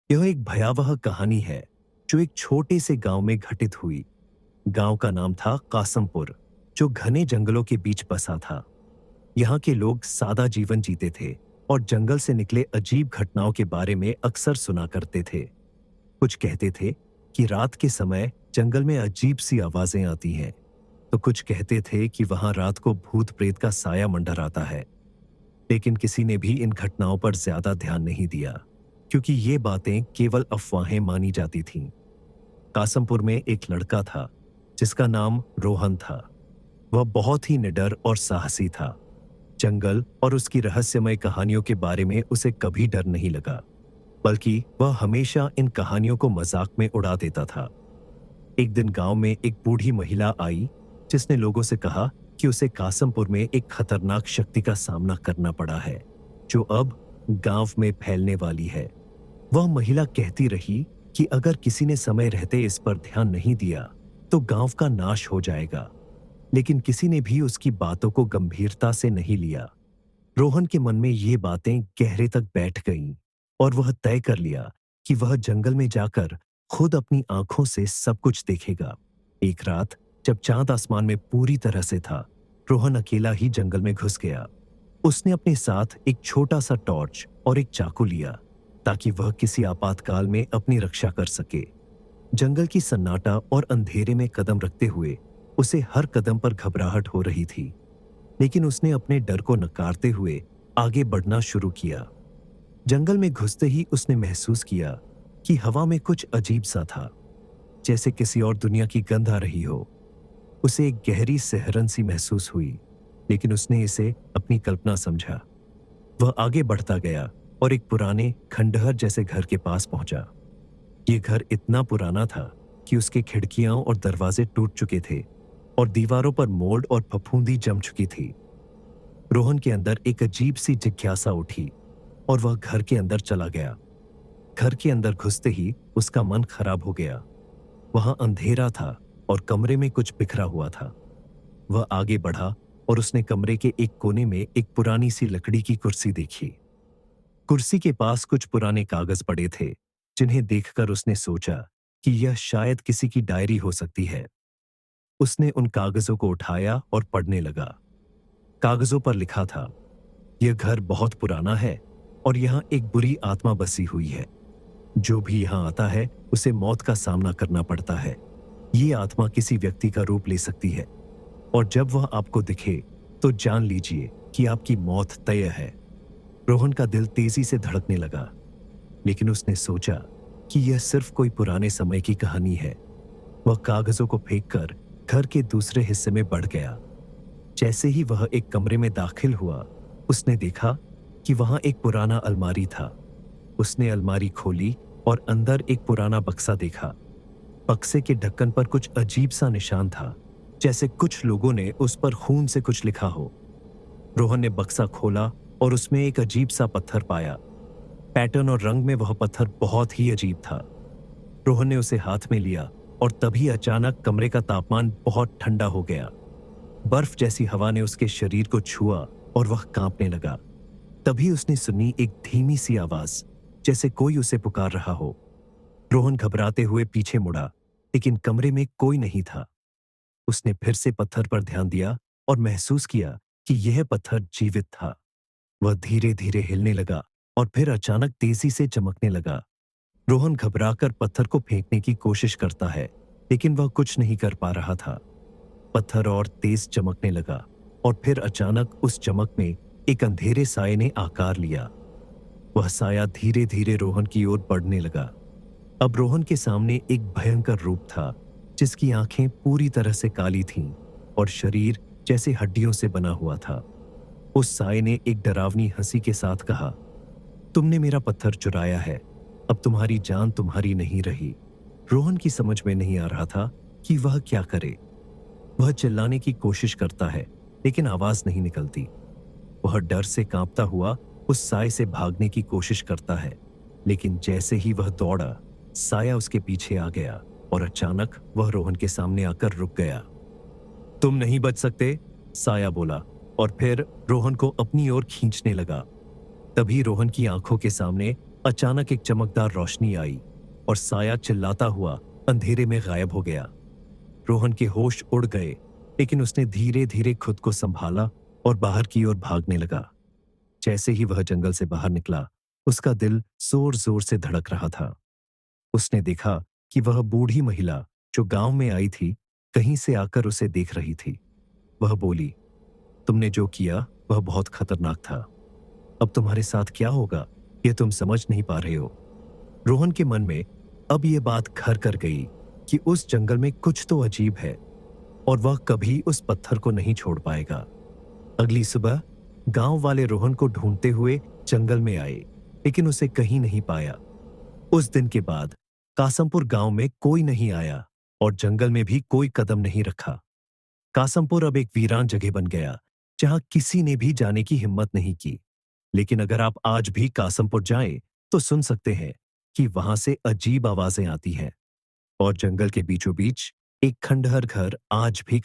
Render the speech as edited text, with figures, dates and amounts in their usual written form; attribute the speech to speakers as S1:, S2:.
S1: यह एक भयावह कहानी है जो एक छोटे से गांव में घटित हुई। गांव का नाम था कासमपुर, जो घने जंगलों के बीच बसा था। यहाँ के लोग सादा जीवन जीते थे और जंगल से निकले अजीब घटनाओं के बारे में अक्सर सुना करते थे। कुछ कहते थे कि रात के समय जंगल में अजीब सी आवाजें आती हैं, तो कुछ कहते थे कि वहां रात को भूत प्रेत का साया मंडराता है। लेकिन किसी ने भी इन घटनाओं पर ज्यादा ध्यान नहीं दिया, क्योंकि ये बातें केवल अफवाहें मानी जाती थीं। कासमपुर में एक लड़का था जिसका नाम रोहन था। वह बहुत ही निडर और साहसी था। जंगल और उसकी रहस्यमय कहानियों के बारे में उसे कभी डर नहीं लगा, बल्कि वह हमेशा इन कहानियों को मजाक में उड़ा देता था। एक दिन गांव में एक बूढ़ी महिला आई जिसने लोगों से कहा कि उसे कासमपुर में एक खतरनाक शक्ति का सामना करना पड़ा है, जो अब गांव में फैलने वाली है। वह महिला कहती रही कि अगर किसी ने समय रहते इस पर ध्यान नहीं दिया तो गांव का नाश हो जाएगा, लेकिन किसी ने भी उसकी बातों को गंभीरता से नहीं लिया। रोहन के मन में ये बातें गहरे तक बैठ गईं और वह तय कर लिया कि वह जंगल में जाकर खुद अपनी आंखों से सब कुछ देखेगा। एक रात जब चांद आसमान में पूरी तरह से था, रोहन अकेला ही जंगल में घुस गया। उसने अपने साथ एक छोटा सा टॉर्च और एक चाकू लिया ताकि वह किसी आपातकाल में अपनी रक्षा कर सके। जंगल की सन्नाटा और अंधेरे में कदम रखते हुए उसे हर कदम पर घबराहट हो रही थी, लेकिन उसने अपने डर को नकारते हुए आगे बढ़ना शुरू किया। जंगल में घुसते ही उसने महसूस किया कि हवा में कुछ अजीब सा था, जैसे किसी और दुनिया की गंध आ रही हो। उसे एक गहरी सिहरन सी महसूस हुई, लेकिन उसने इसे अपनी कल्पना समझा। वह आगे बढ़ता गया और एक पुराने खंडहर जैसे घर के पास पहुंचा। यह घर इतना पुराना था कि उसके खिड़कियां और दरवाजे टूट चुके थे और दीवारों पर मोल्ड और फफूंदी जम चुकी थी। रोहन के अंदर एक अजीब सी जिज्ञासा उठी और वह घर के अंदर चला गया। घर के अंदर घुसते ही उसका मन खराब हो गया। वहां अंधेरा था और कमरे में कुछ बिखरा हुआ था। वह आगे बढ़ा और उसने कमरे के एक कोने में एक पुरानी सी लकड़ी की कुर्सी देखी। कुर्सी के पास कुछ पुराने कागज पड़े थे, जिन्हें देखकर उसने सोचा कि यह शायद किसी की डायरी हो सकती है। उसने उन कागजों को उठाया और पढ़ने लगा। कागजों पर लिखा था, यह घर बहुत पुराना है और यहाँ एक बुरी आत्मा बसी हुई है। जो भी यहाँ आता है उसे मौत का सामना करना पड़ता है। ये आत्मा किसी व्यक्ति का रूप ले सकती है और जब वह आपको दिखे तो जान लीजिए कि आपकी मौत तय है। रोहन का दिल तेजी से धड़कने लगा, लेकिन उसने सोचा कि यह सिर्फ कोई पुराने समय की कहानी है। वह कागजों को फेंककर घर के दूसरे हिस्से में बढ़ गया। जैसे ही वह एक कमरे में दाखिल हुआ, उसने देखा कि वहां एक पुराना अलमारी था। उसने अलमारी खोली और अंदर एक पुराना बक्सा देखा। बक्से के ढक्कन पर कुछ अजीब सा निशान था, जैसे कुछ लोगों ने उस पर खून से कुछ लिखा हो। रोहन ने बक्सा खोला और उसमें एक अजीब सा पत्थर पाया। पैटर्न और रंग में वह पत्थर बहुत ही अजीब था। रोहन ने उसे हाथ में लिया और तभी अचानक कमरे का तापमान बहुत ठंडा हो गया। बर्फ जैसी हवा ने उसके शरीर को छुआ और वह कांपने लगा। तभी उसने सुनी एक धीमी सी आवाज, जैसे कोई उसे पुकार रहा हो। रोहन घबराते हुए पीछे मुड़ा, लेकिन कमरे में कोई नहीं था। उसने फिर से पत्थर पर ध्यान दिया और महसूस किया कि यह पत्थर जीवित था। वह धीरे धीरे हिलने लगा और फिर अचानक तेजी से चमकने लगा। रोहन घबराकर पत्थर को फेंकने की कोशिश करता है, लेकिन वह कुछ नहीं कर पा रहा था। पत्थर और तेज चमकने लगा और फिर अचानक उस चमक में एक अंधेरे साये ने आकार लिया। वह साया धीरे धीरे रोहन की ओर बढ़ने लगा। अब रोहन के सामने एक भयंकर रूप था, जिसकी आंखें पूरी तरह से काली थीं और शरीर जैसे हड्डियों से बना हुआ था। उस साये ने एक डरावनी हंसी के साथ कहा, तुमने मेरा पत्थर चुराया है, अब तुम्हारी जान तुम्हारी नहीं रही। रोहन की समझ में नहीं आ रहा था कि वह क्या करे। वह चिल्लाने की कोशिश करता है, लेकिन आवाज नहीं निकलती। वह डर से कांपता हुआ उस साये से भागने की कोशिश करता है, लेकिन जैसे ही वह दौड़ा, साया उसके पीछे आ गया और अचानक वह रोहन के सामने आकर रुक गया। तुम नहीं बच सकते, साया बोला और फिर रोहन को अपनी ओर खींचने लगा। तभी रोहन की आंखों के सामने अचानक एक चमकदार रोशनी आई और साया चिल्लाता हुआ अंधेरे में गायब हो गया। रोहन के होश उड़ गए, लेकिन उसने धीरे धीरे खुद को संभाला और बाहर की ओर भागने लगा। जैसे ही वह जंगल से बाहर निकला, उसका दिल जोर जोर से धड़क रहा था। उसने देखा कि वह बूढ़ी महिला जो गांव में आई थी, कहीं से आकर उसे देख रही थी। वह बोली, तुमने जो किया वह बहुत खतरनाक था। अब तुम्हारे साथ क्या होगा यह तुम समझ नहीं पा रहे हो। रोहन के मन में अब यह बात घर कर गई कि उस जंगल में कुछ तो अजीब है और वह कभी उस पत्थर को नहीं छोड़ पाएगा। अगली सुबह गांव वाले रोहन को ढूंढते हुए जंगल में आए, लेकिन उसे कहीं नहीं पाया। उस दिन के बाद कासमपुर गांव में कोई नहीं आया और जंगल में भी कोई कदम नहीं रखा। कासमपुर अब एक वीरान जगह बन गया, जहां किसी ने भी जाने की हिम्मत नहीं की। लेकिन अगर आप आज भी कासमपुर जाएं, तो सुन सकते हैं कि वहां से अजीब आवाजें आती हैं और जंगल के बीचों बीच एक खंडहर घर आज भी